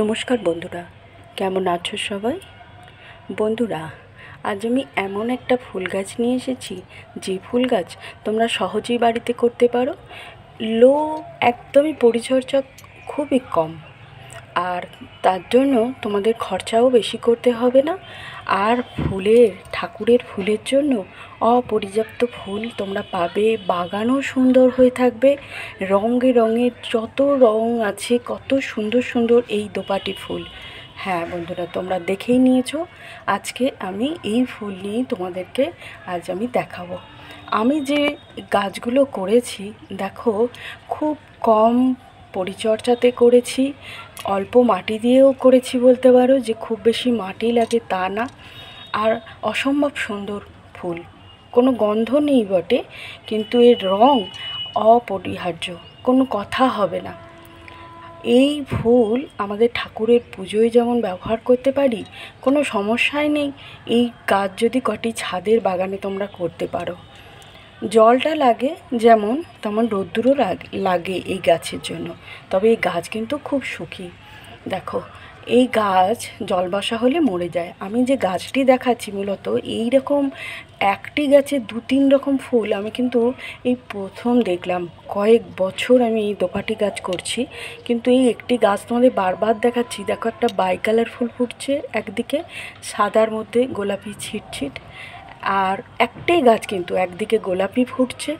নমস্কার বন্ধুরা, কেমন আছো সবাই? বন্ধুরা, আজ আমি এমন একটা ফুল গাছ নিয়ে এসেছি যে ফুল গাছ তোমরা সহজেই বাড়িতে করতে পারো। একদমই পরিচর্যা খুবই কম, আর তার জন্য তোমাদের খরচাও বেশি করতে হবে না। আর ঠাকুরের ফুলের জন্য অপর্যাপ্ত ফুল তোমরা পাবে, বাগানও সুন্দর হয়ে থাকবে। রঙে রঙের যত রং আছে, কত সুন্দর সুন্দর এই দোপাটি ফুল। হ্যাঁ বন্ধুরা, তোমরা দেখেই নিয়েছো। আজকে আমি এই ফুল নিয়েই তোমাদেরকে আজ আমি দেখাবো। আমি যে গাছগুলো করেছি দেখো, খুব কম পরিচর্যাতে করেছি, অল্প মাটি দিয়েও করেছি বলতে পারো, যে খুব বেশি মাটি লাগে তা না। আর অসম্ভব সুন্দর ফুল, কোনো গন্ধ নেই বটে, কিন্তু এর রং অপরিহার্য, কোনো কথা হবে না। এই ফুল আমাদের ঠাকুরের পুজোয় যেমন ব্যবহার করতে পারি, কোনো সমস্যাই নেই। এই গাছ যদি কটি ছাদের বাগানে তোমরা করতে পারো, জলটা লাগে যেমন তেমন রোদ্দুরও লাগে এই গাছের জন্য। তবে এই গাছ কিন্তু খুব সুখী। দেখো, এই গাছ জল বসা হলে মরে যায়। আমি যে গাছটি দেখাচ্ছি মূলত এই রকম একটি গাছে 2-3 রকম ফুল আমি কিন্তু এই প্রথম দেখলাম। কয়েক বছর আমি এই দোপাটি গাছ করছি, কিন্তু এই একটি গাছ তোমাদের বারবার দেখাচ্ছি। দেখো, একটা বাই কালার ফুল ফুটছে একদিকে, সাদার মধ্যে গোলাপি ছিটছিট। আর একটাই গাছ কিন্তু একদিকে গোলাপি ফুটছে,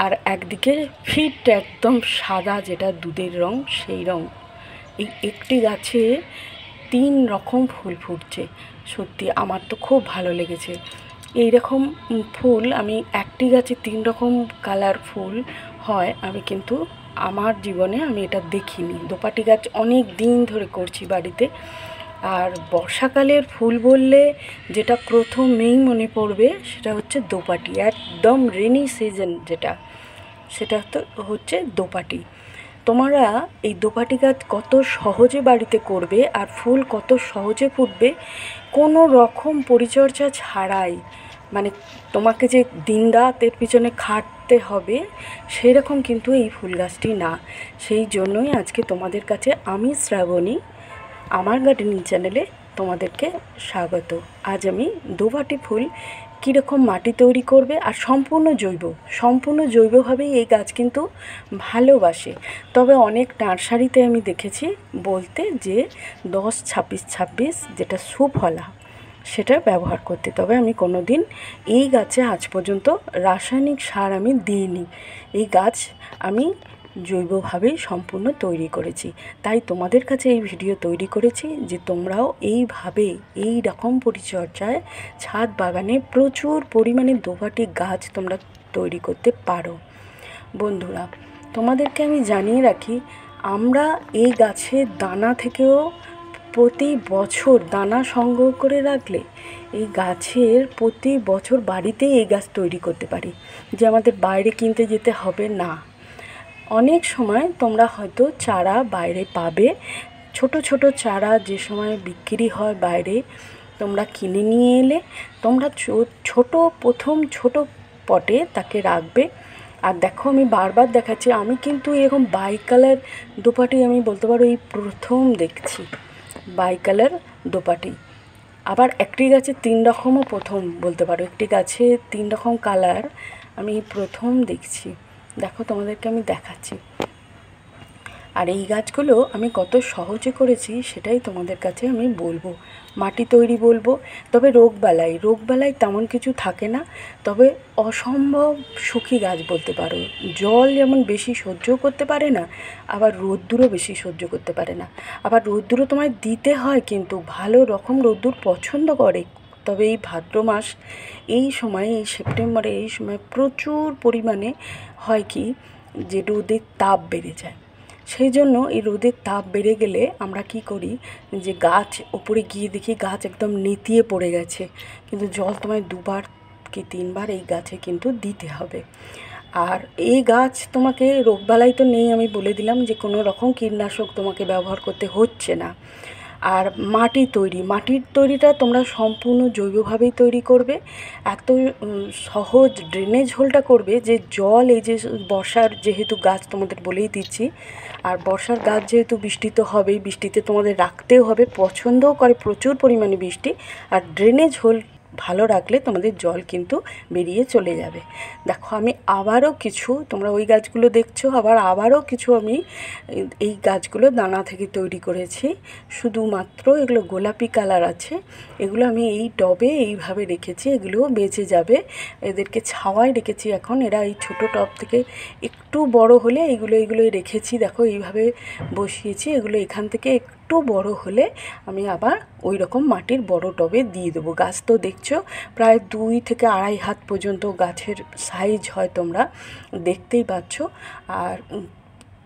আর একদিকে ফিট একদম সাদা, যেটা দুধের রং, সেই রং। এই একটি গাছে 3 রকম ফুল ফুটছে। সত্যি আমার তো খুব ভালো লেগেছে। এই রকম ফুল আমি একটি গাছে 3 রকম কালার ফুল হয় আমি কিন্তু আমার জীবনে আমি এটা দেখিনি। দোপাটি গাছ অনেক দিন ধরে করছি বাড়িতে। আর বর্ষাকালের ফুল বললে যেটা প্রথমেই মনে পড়বে সেটা হচ্ছে দোপাটি। একদম রেনি সিজন যেটা, সেটা তো হচ্ছে দোপাটি। তোমরা এই দোপাটি গাছ কত সহজে বাড়িতে করবে, আর ফুল কত সহজে ফুটবে কোনো রকম পরিচর্যা ছাড়াই। মানে তোমাকে যে দিনরাত এর পিছনে খাটতে হবে সেরকম কিন্তু এই ফুল গাছটি না। সেই জন্যই আজকে তোমাদের কাছে আমি শ্রাবণী, আমার গার্ডেনিং চ্যানেলে তোমাদেরকে স্বাগত। আজ আমি দোপাটি ফুল কীরকম মাটি তৈরি করবে, আর সম্পূর্ণ জৈবভাবেই এই গাছ কিন্তু ভালোবাসে। তবে অনেক নার্সারিতে আমি দেখেছি বলতে যে 10-26-26 যেটা সুফলা, সেটা ব্যবহার করতে। তবে আমি কোনো দিন এই গাছে আজ পর্যন্ত রাসায়নিক সার আমি দিইনি। এই গাছ আমি জৈবভাবেই সম্পূর্ণ তৈরি করেছি। তাই তোমাদের কাছে এই ভিডিও তৈরি করেছি যে তোমরাও এইভাবে এই রকম পরিচর্যায় ছাদ বাগানে প্রচুর পরিমাণে দোপাটি গাছ তোমরা তৈরি করতে পারো। বন্ধুরা, তোমাদেরকে আমি জানিয়ে রাখি, আমরা এই গাছের দানা থেকেও প্রতি বছর দানা সংগ্রহ করে রাখলে এই গাছের প্রতি বছর বাড়িতে এই গাছ তৈরি করতে পারি, যে আমাদের বাইরে কিনতে যেতে হবে না। অনেক সময় তোমরা হয়তো চারা বাইরে পাবে, ছোট ছোট চারা যে সময় বিক্রি হয় বাইরে, তোমরা কিনে নিয়ে এলে তোমরা প্রথম ছোট পটে তাকে রাখবে। আর দেখো, আমি বারবার দেখাচ্ছি, আমি কিন্তু এরকম বাই কালার দোপাটি আমি বলতে পারো এই প্রথম দেখছি। বাই কালার দোপাটি আবার একটি গাছে 3 রকমও প্রথম বলতে পারো, একটি গাছে 3 রকম কালার আমি প্রথম দেখছি। দেখো, তোমাদেরকে আমি দেখাচ্ছি। আর এই গাছগুলো আমি কত সহজে করেছি সেটাই তোমাদের কাছে আমি বলবো। মাটি তৈরি বলবো। তবে রোগবালাই তেমন কিছু থাকে না। তবে অসম্ভব সুখী গাছ বলতে পারো। জল যেমন বেশি সহ্য করতে পারে না, আবার রোদ্দুরও বেশি সহ্য করতে পারে না। আবার রোদ্দুরও তোমায় দিতে হয়, কিন্তু ভালো রকম রোদ্দুর পছন্দ করে। তবে এই ভাদ্র মাস, এই সময়, এই সেপ্টেম্বরে, এই সময় প্রচুর পরিমাণে হয় কি, যে রোদের তাপ বেড়ে যায়। সেই জন্য এই রোদের তাপ বেড়ে গেলে আমরা কি করি, যে গাছ ওপরে গিয়ে দেখি গাছ একদম নেতিয়ে পড়ে গেছে, কিন্তু জল তোমায় 2বার কি 3বার এই গাছে কিন্তু দিতে হবে। আর এই গাছ তোমাকে রোগবালাই তো নেই, আমি বলে দিলাম যে কোনো রকম কীটনাশক তোমাকে ব্যবহার করতে হচ্ছে না। আর মাটির তৈরিটা তোমরা সম্পূর্ণ জৈবভাবেই তৈরি করবে। এত সহজ ড্রেনেজ হোলটা করবে যে জল, এই যে বর্ষার যেহেতু গাছ তোমাদের বলেই দিচ্ছি, আর বর্ষার গাছ যেহেতু বৃষ্টি তো হবেই, বৃষ্টিতে তোমাদের রাখতেও হবে, পছন্দও করে প্রচুর পরিমাণে বৃষ্টি। আর ড্রেনেজ হোল ভালো রাখলে তোমাদের জল কিন্তু বেরিয়ে চলে যাবে। দেখো আমি আবারও কিছু, তোমরা ওই গাছগুলো দেখছো, আবারও কিছু আমি এই গাছগুলো দানা থেকে তৈরি করেছি। শুধুমাত্র এগুলো গোলাপি কালার আছে, এগুলো আমি এই টবে এইভাবে রেখেছি, এগুলোও বেঁচে যাবে। এদেরকে ছাওয়ায় রেখেছি এখন, এরা এই ছোটো টব থেকে একটু বড় হলে এইগুলোই রেখেছি। দেখো এইভাবে বসিয়েছি, এগুলো এখান থেকে একটু বড় হলে আমি আবার ওই রকম মাটির বড় টবে দিয়ে দেবো। গাছ তো দেখছো প্রায় 2 থেকে 2.5 হাত পর্যন্ত গাছের সাইজ হয়, তোমরা দেখতেই পাচ্ছ। আর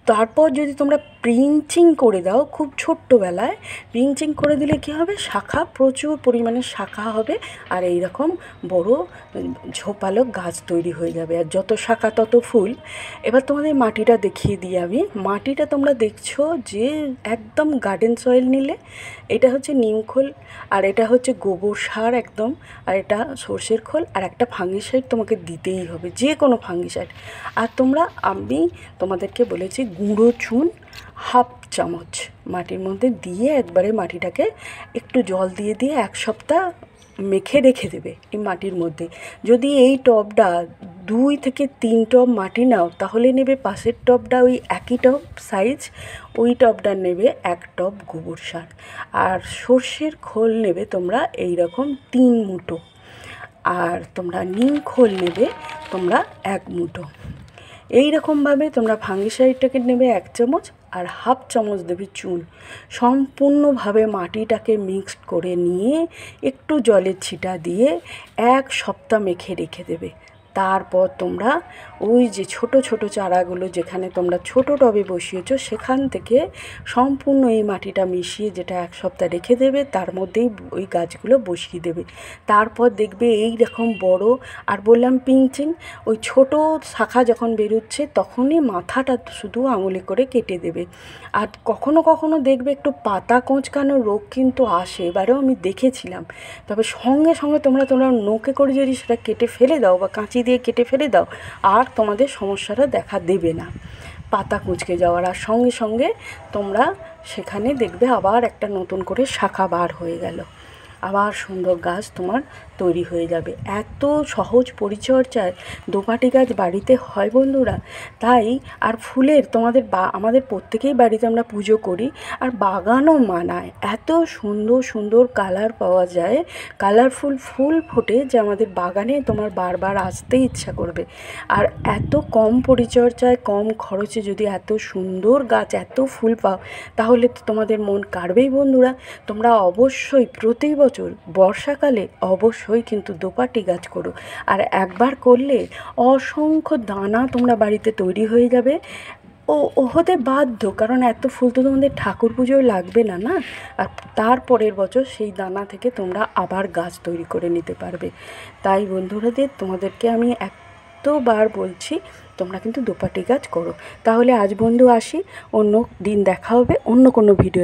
তারপর যদি তোমরা প্রিঞ্চিং করে দাও, খুব ছোট্টবেলায় প্রিঞ্চিং করে দিলে কী হবে, শাখা, প্রচুর পরিমাণে শাখা হবে, আর এই রকম বড় ঝোপালো গাছ তৈরি হয়ে যাবে। আর যত শাখা তত ফুল। এবার তোমাদের মাটিটা দেখিয়ে দিই আমি। মাটিটা তোমরা দেখছো যে একদম গার্ডেন সয়েল নিলে, এটা হচ্ছে নিম খোল, আর এটা হচ্ছে গোবর সার একদম, আর এটা সর্ষের খোল, আর একটা ফাঙ্গিসাইড তোমাকে দিতেই হবে, যে কোনো ফাঙ্গিসাইড। আর আমি তোমাদেরকে বলেছি গুঁড়ো চুন 1/2 চামচ মাটির মধ্যে দিয়ে একবারে মাটিটাকে একটু জল দিয়ে 1 সপ্তাহ মেখে রেখে দেবে এই মাটির মধ্যে। যদি এই টবটা 2 থেকে 3 টব মাটি নাও, তাহলে নেবে পাশের টবটা ওই একই টব সাইজ, ওই টবটা নেবে 1 টব গোবর সার, আর সর্ষের খোল নেবে তোমরা এই রকম 3 মুঠো, আর তোমরা নিম খোল নেবে তোমরা 1 মুঠো। এই রকমভাবে তোমরা ফাঙ্গিসাইডটাকে নেবে 1 চামচ, আর 1/2 চামচ দেবে চুন। সম্পূর্ণভাবে মাটিটাকে মিক্সড করে নিয়ে একটু জলের ছিটা দিয়ে 1 সপ্তাহ মেখে রেখে দেবে। তারপর তোমরা ওই যে ছোট ছোট চারাগুলো যেখানে তোমরা ছোট টবে বসিয়েছো, সেখান থেকে সম্পূর্ণ এই মাটিটা মিশিয়ে, যেটা 1 সপ্তাহ রেখে দেবে, তার মধ্যেই ওই গাছগুলো বসিয়ে দেবে। তারপর দেখবে এই রকম বড়, আর বললাম পিঞ্চিং, ওই ছোট শাখা যখন বেরোচ্ছে তখনই মাথাটা শুধু আঙুলে করে কেটে দেবে। আর কখনো কখনো দেখবে একটু পাতা কোঁচকানো রোগ কিন্তু আসে, এবারেও আমি দেখেছিলাম। তবে সঙ্গে সঙ্গে তোমরা নোকে করে যদি সেটা কেটে ফেলে দাও বা কাঁচি দিয়ে কেটে ফেলে দাও, আর তোমাদের সমস্যাটা দেখা দেবে না পাতা কুঁচকে যাওয়ার। আর সঙ্গে সঙ্গে তোমরা সেখানে দেখবে আবার একটা নতুন করে শাখা বার হয়ে গেল, আবার সুন্দর গাছ তোমার তৈরি হয়ে যাবে। এত সহজ পরিচর্যায় দোপাটি গাছ বাড়িতে হয় বন্ধুরা। তাই আর ফুলের আমাদের প্রত্যেকেই বাড়িতে আমরা পুজো করি, আর বাগানও মানায়। এত সুন্দর সুন্দর কালার পাওয়া যায়, কালারফুল ফুল ফোটে, যে আমাদের বাগানে তোমার বারবার আসতে ইচ্ছা করবে। আর এত কম পরিচর্যায় কম খরচে যদি এত সুন্দর গাছ, এত ফুল পাও, তাহলে তো তোমাদের মন কাড়বেই বন্ধুরা। তোমরা অবশ্যই প্রতি বছর বর্ষাকালে অবশ্যই কিন্তু দোপাটি গাছ করো, আর একবার করলে অসংখ্য দানা তোমরা বাড়িতে তৈরি হয়ে যাবে। ও হতে বাধ্য, কারণ এত ফুল তো তোমাদের ঠাকুর পুজোয় লাগবে না, না? আর তারপরের বছর সেই দানা থেকে তোমরা আবার গাছ তৈরি করে নিতে পারবে। তাই বন্ধুরাদের তোমাদেরকে আমি এতবার বলছি, তোমরা কিন্তু দোপাটি গাছ করো। তাহলে আজ বন্ধু আসি, অন্য দিন দেখা হবে অন্য কোনো ভিডিও।